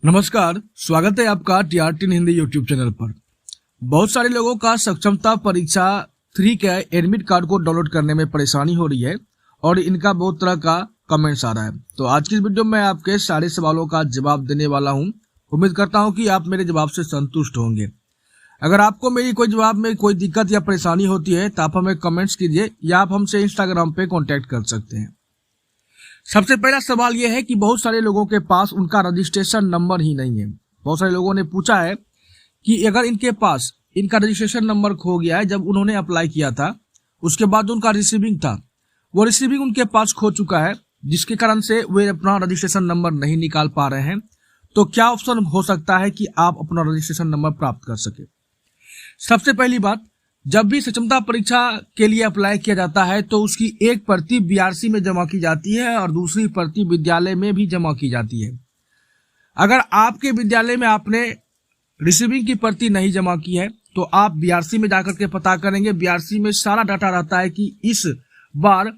नमस्कार, स्वागत है आपका TRT हिंदी यूट्यूब चैनल पर। बहुत सारे लोगों का सक्षमता परीक्षा 3 के एडमिट कार्ड को डाउनलोड करने में परेशानी हो रही है और इनका बहुत तरह का कमेंट्स आ रहा है। तो आज की इस वीडियो में आपके सारे सवालों का जवाब देने वाला हूं। उम्मीद करता हूं कि आप मेरे जवाब से संतुष्ट होंगे। अगर आपको मेरी कोई जवाब में कोई दिक्कत या परेशानी होती है तो आप हमें कमेंट्स कीजिए या आप हमसे इंस्टाग्राम पे कॉन्टेक्ट कर सकते हैं। सबसे पहला सवाल यह है कि बहुत सारे लोगों के पास उनका रजिस्ट्रेशन नंबर ही नहीं है। बहुत सारे लोगों ने पूछा है कि अगर इनके पास इनका रजिस्ट्रेशन नंबर खो गया है, जब उन्होंने अप्लाई किया था उसके बाद उनका रिसीविंग था, वो रिसीविंग उनके पास खो चुका है, जिसके कारण से वे अपना रजिस्ट्रेशन नंबर नहीं निकाल पा रहे हैं। तो क्या ऑप्शन हो सकता है कि आप अपना रजिस्ट्रेशन नंबर प्राप्त कर सके। सबसे पहली बात, जब भी सक्षमता परीक्षा के लिए अप्लाई किया जाता है तो उसकी एक प्रति बीआरसी में जमा की जाती है और दूसरी प्रति विद्यालय में भी जमा की जाती है। अगर आपके विद्यालय में आपने रिसीविंग की प्रति नहीं जमा की है तो आप बीआरसी में जाकर के पता करेंगे। बीआरसी में सारा डाटा रहता है कि इस बार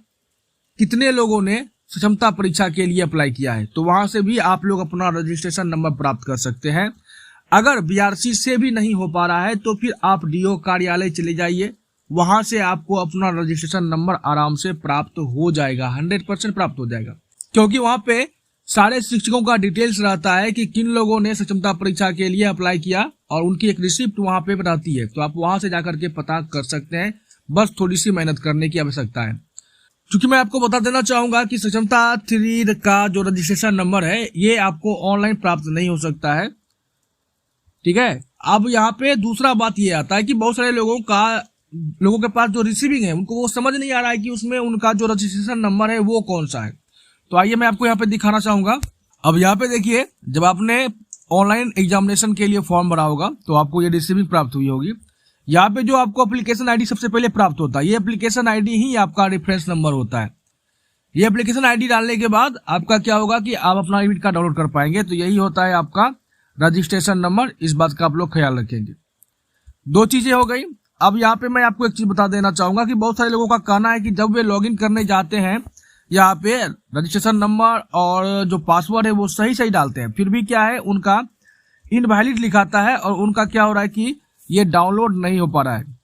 कितने लोगों ने सक्षमता परीक्षा के लिए अप्लाई किया है, तो वहां से भी आप लोग अपना रजिस्ट्रेशन नंबर प्राप्त कर सकते हैं। अगर बीआरसी से भी नहीं हो पा रहा है तो फिर आप डीओ कार्यालय चले जाइए, वहां से आपको अपना रजिस्ट्रेशन नंबर आराम से प्राप्त हो जाएगा, 100% प्राप्त हो जाएगा। क्योंकि वहां पे सारे शिक्षकों का डिटेल्स रहता है कि किन लोगों ने सक्षमता परीक्षा के लिए अप्लाई किया और उनकी एक रिसिप्ट वहां पे रहती है, तो आप वहां से जाकर के पता कर सकते हैं। बस थोड़ी सी मेहनत करने की आवश्यकता है। क्योंकि मैं आपको बता देना चाहूंगा कि सक्षमता 3 का जो रजिस्ट्रेशन नंबर है ये आपको ऑनलाइन प्राप्त नहीं हो सकता है, ठीक है। अब यहाँ पे दूसरा बात ये आता है कि बहुत सारे लोगों के पास जो रिसीविंग है उनको वो समझ नहीं आ रहा है कि उसमें उनका जो रजिस्ट्रेशन नंबर है वो कौन सा है। तो आइए मैं आपको यहाँ पे दिखाना चाहूंगा। अब यहाँ पे देखिए, जब आपने ऑनलाइन एग्जामिनेशन के लिए फॉर्म भरा होगा तो आपको ये रिसीविंग प्राप्त हुई होगी। यहाँ पे जो आपको एप्लीकेशन आईडी सबसे पहले प्राप्त होता है, ये एप्लीकेशन आईडी ही आपका रेफरेंस नंबर होता है। ये एप्लीकेशन आईडी डालने के बाद आपका क्या होगा कि आप अपना एडमिट कार्ड डाउनलोड कर पाएंगे। तो यही होता है आपका रजिस्ट्रेशन नंबर। इस बात का आप लोग ख्याल रखेंगे। दो चीजें हो गई। अब यहाँ पे मैं आपको एक चीज बता देना चाहूंगा कि बहुत सारे लोगों का कहना है कि जब वे लॉगिन करने जाते हैं यहाँ पे रजिस्ट्रेशन नंबर और जो पासवर्ड है वो सही डालते हैं, फिर भी क्या है उनका इनवैलिड लिखाता है और उनका क्या हो रहा है कि ये डाउनलोड नहीं हो पा रहा है।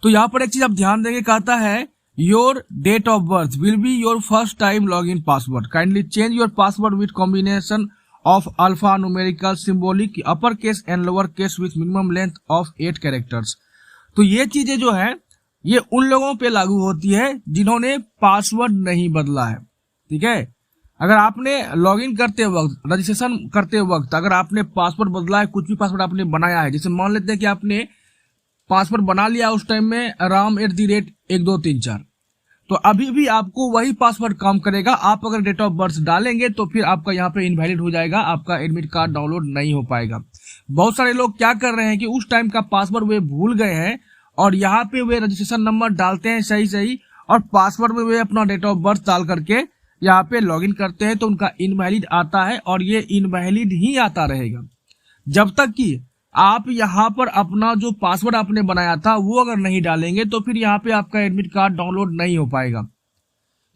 तो यहाँ पर एक चीज आप ध्यान देंगे, कहता है your date of birth will be your first time log in password, kindly change your password with combination of alphanumerical symbolic upper case and lower case with minimum length of 8 characters। तो ये चीजें जो है ये उन लोगों पे लागू होती है जिन्होंने पासवर्ड नहीं बदला है, ठीक है। अगर आपने लॉगिन करते वक्त, रजिस्ट्रेशन करते वक्त अगर आपने पासवर्ड बदला है, कुछ भी पासवर्ड आपने बनाया है, जैसे मान लेते हैं कि आपने पासवर्ड बना लिया उस टाइम में ram@1234, तो अभी भी आपको वही पासवर्ड काम करेगा। आप अगर डेट ऑफ बर्थ डालेंगे तो फिर आपका यहाँ पे इनवैलिड हो जाएगा, आपका एडमिट कार्ड डाउनलोड नहीं हो पाएगा। बहुत सारे लोग क्या कर रहे हैं कि उस टाइम का पासवर्ड वे भूल गए हैं और यहाँ पे वे रजिस्ट्रेशन नंबर डालते हैं सही और पासवर्ड में वे अपना डेट ऑफ बर्थ डाल करके यहाँ पे लॉगिन करते हैं, तो उनका इनवैलिड आता है और ये इनवैलिड ही आता रहेगा जब तक कि आप यहाँ पर अपना जो पासवर्ड आपने बनाया था वो अगर नहीं डालेंगे तो फिर यहाँ पे आपका एडमिट कार्ड डाउनलोड नहीं हो पाएगा।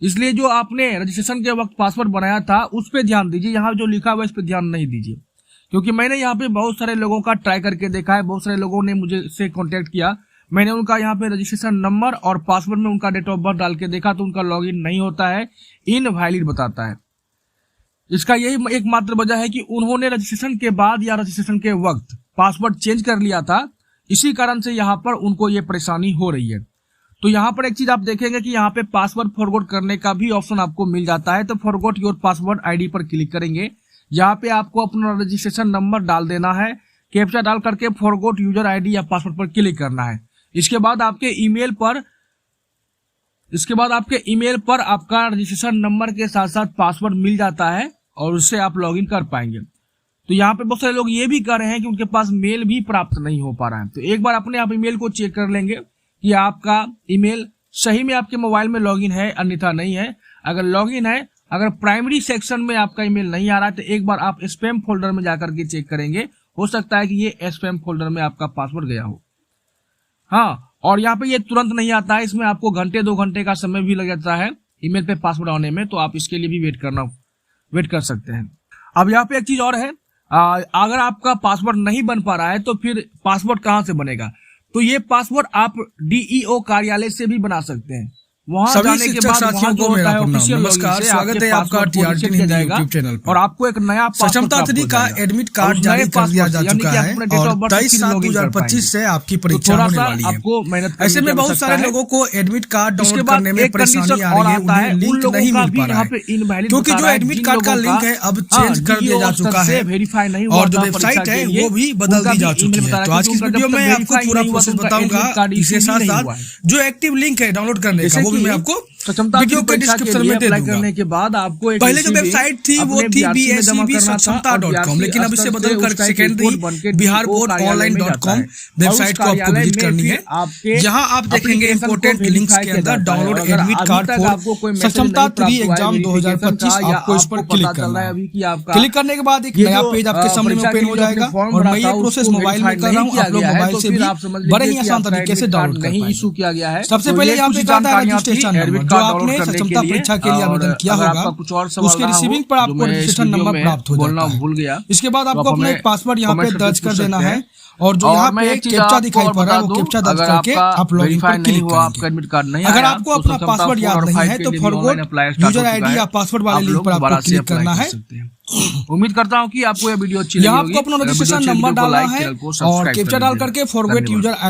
इसलिए जो आपने रजिस्ट्रेशन के वक्त पासवर्ड बनाया था उस पर ध्यान दीजिए, यहाँ जो लिखा हुआ है इस पर ध्यान नहीं दीजिए। क्योंकि मैंने यहाँ पे बहुत सारे लोगों का ट्राई करके देखा है, बहुत सारे लोगों ने मुझे से कॉन्टेक्ट किया, मैंने उनका यहाँ पे रजिस्ट्रेशन नंबर और पासवर्ड में उनका डेट ऑफ बर्थ डाल के देखा तो उनका लॉग इन नहीं होता है, इनवैलिड बताता है। इसका यही एकमात्र वजह है कि उन्होंने रजिस्ट्रेशन के बाद या रजिस्ट्रेशन के वक्त पासवर्ड चेंज कर लिया था, इसी कारण से यहाँ पर उनको ये परेशानी हो रही है। तो यहाँ पर एक चीज आप देखेंगे कि यहाँ पे पासवर्ड फॉरगॉट करने का भी ऑप्शन आपको मिल जाता है। तो फॉरगॉट योर पासवर्ड आईडी पर क्लिक करेंगे, यहाँ पे आपको अपना रजिस्ट्रेशन नंबर डाल देना है, कैप्चा डाल करके फॉरगॉट यूजर आईडी या पासवर्ड पर क्लिक करना है। इसके बाद आपके ईमेल पर आपका रजिस्ट्रेशन नंबर के साथ साथ पासवर्ड मिल जाता है और उससे आप लॉगिन कर पाएंगे। तो यहाँ पे बहुत सारे लोग ये भी कर रहे हैं कि उनके पास मेल भी प्राप्त नहीं हो पा रहा है। तो एक बार अपने आप ईमेल को चेक कर लेंगे कि आपका ईमेल सही में आपके मोबाइल में लॉगिन है, अन्यथा नहीं है। अगर लॉगिन है, अगर प्राइमरी सेक्शन में आपका ईमेल नहीं आ रहा है तो एक बार आप स्पैम फोल्डर में जाकर के चेक करेंगे, हो सकता है कि ये स्पैम फोल्डर में आपका पासवर्ड गया हो। हाँ, और यहाँ पे ये तुरंत नहीं आता है, इसमें आपको घंटे 2 घंटे का समय भी लग जाता है ईमेल पे पासवर्ड आने में, तो आप इसके लिए भी वेट कर सकते हैं। अब यहाँ पे एक चीज और है, अगर आपका पासवर्ड नहीं बन पा रहा है तो फिर पासवर्ड कहाँ से बनेगा? तो ये पासवर्ड आप डीईओ कार्यालय से भी बना सकते हैं। वहां सभी जाने के शिक्षक बाद साथियों को मेरा प्रणाम। नमस्कार, स्वागत है आपका टीआरटी हिंदी यूट्यूब चैनल पर। और आपको एक नया सक्षमता 3 का एडमिट कार्ड जारी कर दिया जा चुका है और 23/7/2025 से आपकी परीक्षा होने वाली है। ऐसे में बहुत सारे लोगों को एडमिट कार्ड डाउनलोड करने में परेशानी आ रही है, उन्हें लिंक नहीं मिल पा रहा है, क्योंकि जो एडमिट कार्ड का लिंक है अब चेंज कर दिया जा चुका है और जो वेबसाइट है वो भी बदल दी जा चुकी है। तो आज की वीडियो में आपको पूरा प्रोसेस बताऊंगा, इसके साथ साथ जो एक्टिव लिंक है डाउनलोड करने का वो भी मैं आपको वीडियो के डिस्क्रिप्शन में दे दूंगा। करने के बाद आपको पहले जो वेबसाइट थी वो थी BSEBsakshamta.com, लेकिन अब इसे बदलकर सेकेंडरी बिहार बोर्ड ऑनलाइन.com वेबसाइट को आपको विजिट करनी है। यहाँ आप देखेंगे इंपोर्टेंट लिंक्स के अंदर डाउनलोड एडमिट कार्ड फॉर सक्षमता 3 एग्जाम 2025, आपको इस पर क्लिक करना है। क्लिक करने के बाद एक नया पेज आपके सामने ओपन हो जाएगा और मैं ये प्रोसेस मोबाइल में कर रहा हूँ, आप लोग मोबाइल से भी बड़े ही आसान तरीके से डाउनलोड कर पाएंगे। इशू किया गया है। सबसे पहले यहाँ पे आता है रजिस्ट्रेशन नंबर, जो आपने सक्षमता परीक्षा के लिए आवेदन किया होगा उसके रिसीविंग पर आपको रजिस्ट्रेशन नंबर प्राप्त हो जाता है। इसके बाद आपको अपना एक पासवर्ड यहाँ पे दर्ज कर देना है और जो यहाँ पे कैप्चा दिखाई पड़ रहा है वो कैप्चा दर्ज करके आप लॉगिन पर क्लिक करेंगे। अगर आपको अपना पासवर्ड याद नहीं है तो फॉरगॉट यूजर आईडी या पासवर्ड वाले लिंक पर आपको क्लिक करना है। उम्मीद करता हूँ कि आपको यह वीडियो अच्छी लगी होगी। यहाँ आपको अपना रजिस्ट्रेशन नंबर डालना है और कैप्चा डाल करके फॉरगॉट यूजर आईडी